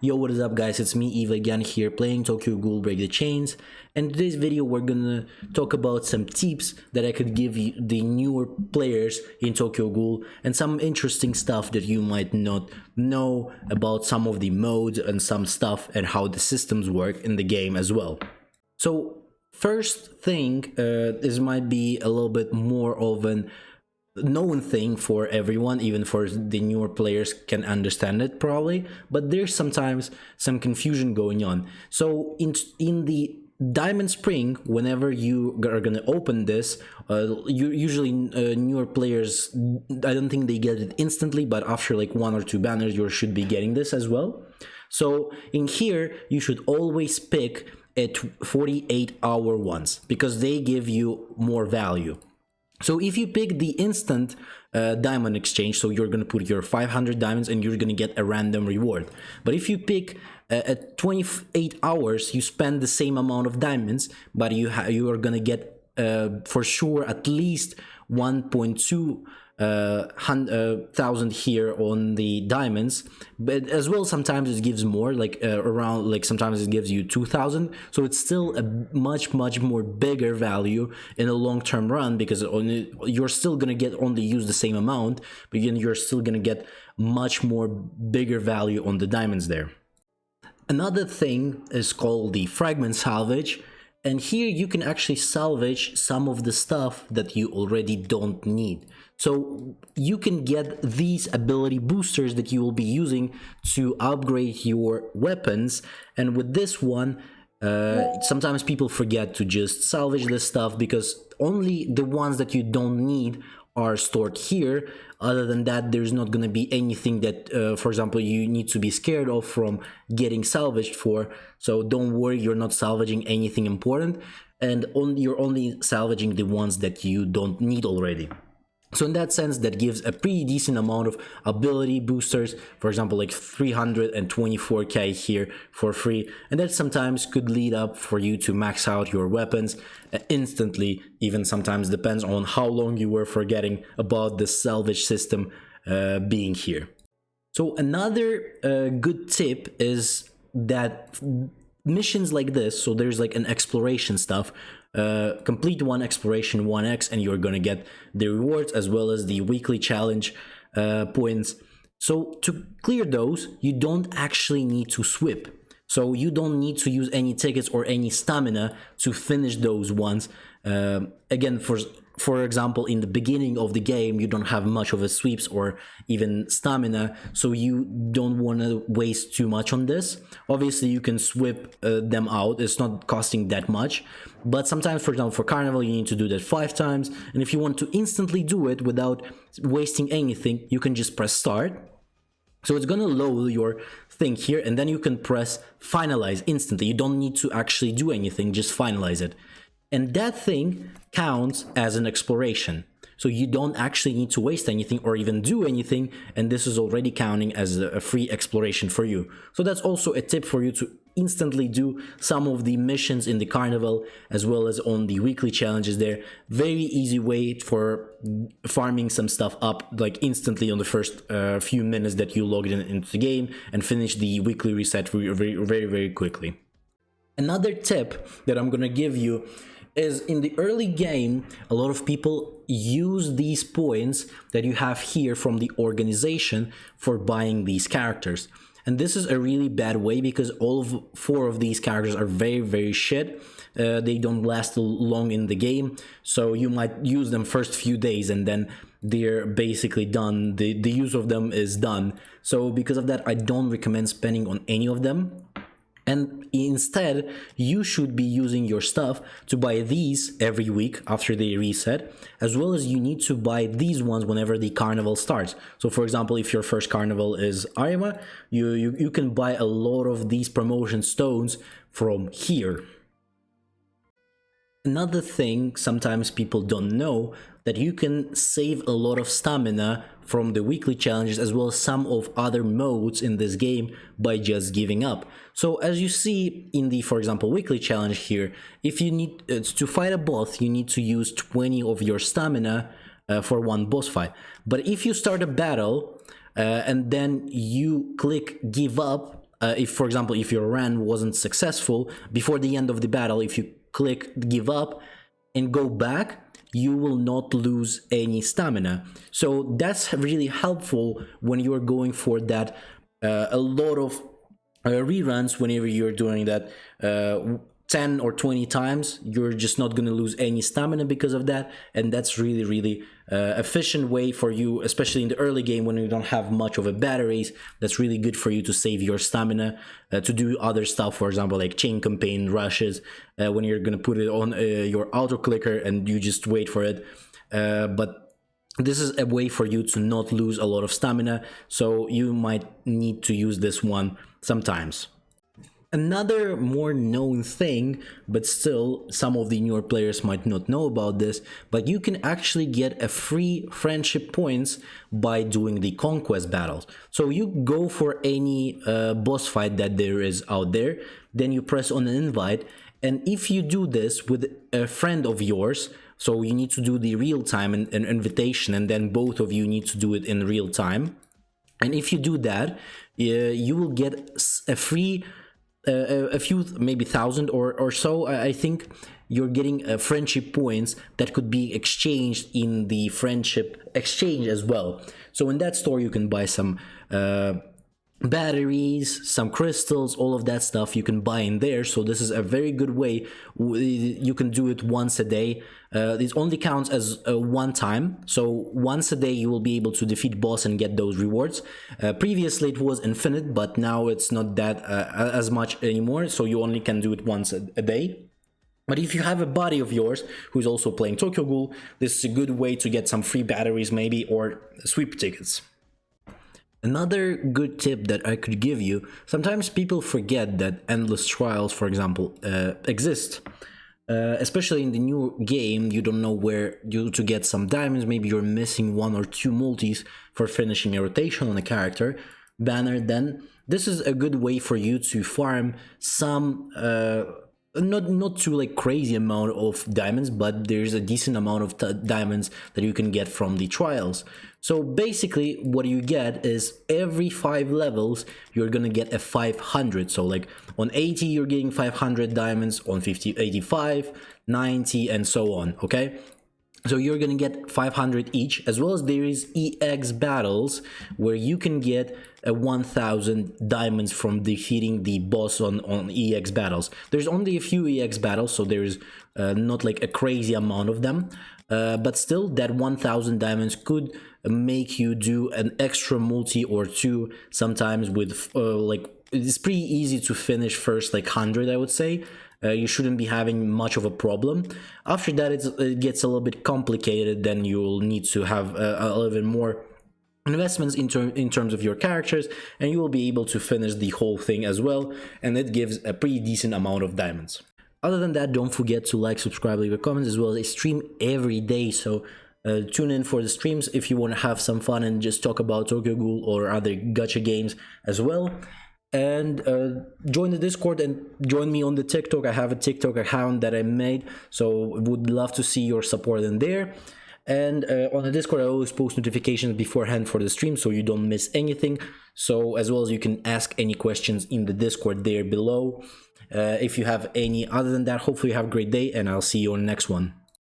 Yo, what is up guys, it's me Eva again here playing Tokyo Ghoul Break the Chains, and in today's video we're gonna talk about some tips that I could give you the newer players in Tokyo Ghoul and some interesting stuff that you might not know about some of the modes and some stuff and how the systems work in the game as well. So first thing, this might be a little bit more of an known thing for everyone, even for the newer players can understand it probably, but there's sometimes some confusion going on. So in the Diamond Spring, whenever you are gonna open this, usually newer players, I don't think they get it instantly, but after like 1 or 2 banners you should be getting this as well. So in here you should always pick at 48-hour ones because they give you more value. So if you pick the instant diamond exchange, so you're going to put your 500 diamonds and you're going to get a random reward. But if you pick at 28 hours, you spend the same amount of diamonds, but you are going to get for sure at least 1.2 thousand here on the diamonds, but as well sometimes it gives more, like around, like sometimes it gives you 2,000. So it's still a much more bigger value in a long-term run, because you're still gonna get only use the same amount, but you're still gonna get much more bigger value on the diamonds there. Another thing is called the fragment salvage. And here you can actually salvage some of the stuff that you already don't need. So you can get these ability boosters that you will be using to upgrade your weapons. And with this one, sometimes people forget to just salvage this stuff because only the ones that you don't need are stored here. Other than that, there's not going to be anything that, for example, you need to be scared of from getting salvaged for. So don't worry, you're not salvaging anything important, and you're only salvaging the ones that you don't need already. So in that sense, that gives a pretty decent amount of ability boosters, for example, like 324k here for free. And that sometimes could lead up for you to max out your weapons instantly, even sometimes depends on how long you were forgetting about the salvage system being here. So another good tip is that missions like this, so there's like an exploration stuff, complete one exploration 1x and you're gonna get the rewards as well as the weekly challenge points. So to clear those, you don't actually need to sweep, so you don't need to use any tickets or any stamina to finish those ones. Again, for example, in the beginning of the game you don't have much of a sweeps or even stamina, so you don't want to waste too much on this. Obviously you can sweep them out, it's not costing that much, but sometimes, for example, for Carnival you need to do that 5 times, and if you want to instantly do it without wasting anything, you can just press start. So it's gonna load your thing here, and then you can press finalize instantly. You don't need to actually do anything, just finalize it. And that thing counts as an exploration. So you don't actually need to waste anything or even do anything, and this is already counting as a free exploration for you. So that's also a tip for you to instantly do some of the missions in the Carnival as well as on the weekly challenges there. Very easy way for farming some stuff up like instantly on the first few minutes that you logged into the game, and finish the weekly reset very quickly. Another tip that I'm gonna give you is, in the early game, a lot of people use these points that you have here from the organization for buying these characters. And this is a really bad way, because all 4 of these characters are very shit. They don't last long in the game, so you might use them first few days and then they're basically done. The use of them is done. So because of that, I don't recommend spending on any of them. And instead, you should be using your stuff to buy these every week after they reset, as well as you need to buy these ones whenever the Carnival starts. So for example, if your first Carnival is Arima, you can buy a lot of these promotion stones from here. Another thing sometimes people don't know, that you can save a lot of stamina from the weekly challenges as well as some of other modes in this game by just giving up. So as you see in the, for example, weekly challenge here, if you need to fight a boss, you need to use 20 of your stamina for one boss fight. But if you start a battle and then you click give up if for example if your run wasn't successful before the end of the battle, if you click give up and go back, you will not lose any stamina. So that's really helpful when you're going for that a lot of reruns. Whenever you're doing that 10 or 20 times, you're just not going to lose any stamina because of that. And that's really efficient way for you, especially in the early game when you don't have much of a batteries. That's really good for you to save your stamina to do other stuff, for example like chain campaign rushes, when you're going to put it on your auto clicker and you just wait for it. But this is a way for you to not lose a lot of stamina, so you might need to use this one sometimes. Another more known thing, but still some of the newer players might not know about this, but you can actually get a free friendship points by doing the conquest battles. So you go for any boss fight that there is out there, then you press on an invite, and if you do this with a friend of yours, so you need to do the real time and invitation, and then both of you need to do it in real time. And if you do that, you will get a free a few, maybe 1,000 or so. I think you're getting friendship points that could be exchanged in the friendship exchange as well. So in that store you can buy some batteries, some crystals, all of that stuff you can buy in there. So this is a very good way. You can do it once a day. It only counts as one time, so once a day you will be able to defeat boss and get those rewards. Previously it was infinite, but now it's not that as much anymore, so you only can do it once a day. But if you have a buddy of yours who's also playing Tokyo Ghoul, this is a good way to get some free batteries maybe, or sweep tickets. Another good tip that I could give you, sometimes people forget that endless trials, for example, exist. Especially in the new game, you don't know where to get some diamonds. Maybe you're missing 1 or 2 multis for finishing a rotation on a character banner. Then this is a good way for you to farm some not too like crazy amount of diamonds, but there's a decent amount of diamonds that you can get from the trials. So basically what you get is every 5 levels you're gonna get a 500. So like on 80 you're getting 500 diamonds, on 50 85, 90 and so on. Okay, so you're gonna get 500 each, as well as there is EX battles where you can get 1,000 diamonds from defeating the boss on EX battles. There's only a few EX battles, so there's not like a crazy amount of them, but still that 1,000 diamonds could make you do an extra multi or 2 sometimes with like, it's pretty easy to finish first like 100, I would say. You shouldn't be having much of a problem. After that it gets a little bit complicated, then you'll need to have a little bit more investments in terms of your characters, and you will be able to finish the whole thing as well, and it gives a pretty decent amount of diamonds. Other than that, don't forget to like, subscribe, leave a comment, as well as I stream every day, so tune in for the streams if you want to have some fun and just talk about Tokyo Ghoul or other gacha games as well. And join the Discord and join me on the TikTok. I have a TikTok account that I made, so would love to see your support in there. And on the Discord I always post notifications beforehand for the stream, so you don't miss anything. So as well as you can ask any questions in the Discord there below if you have any. Other than that, hopefully you have a great day, and I'll see you on the next one.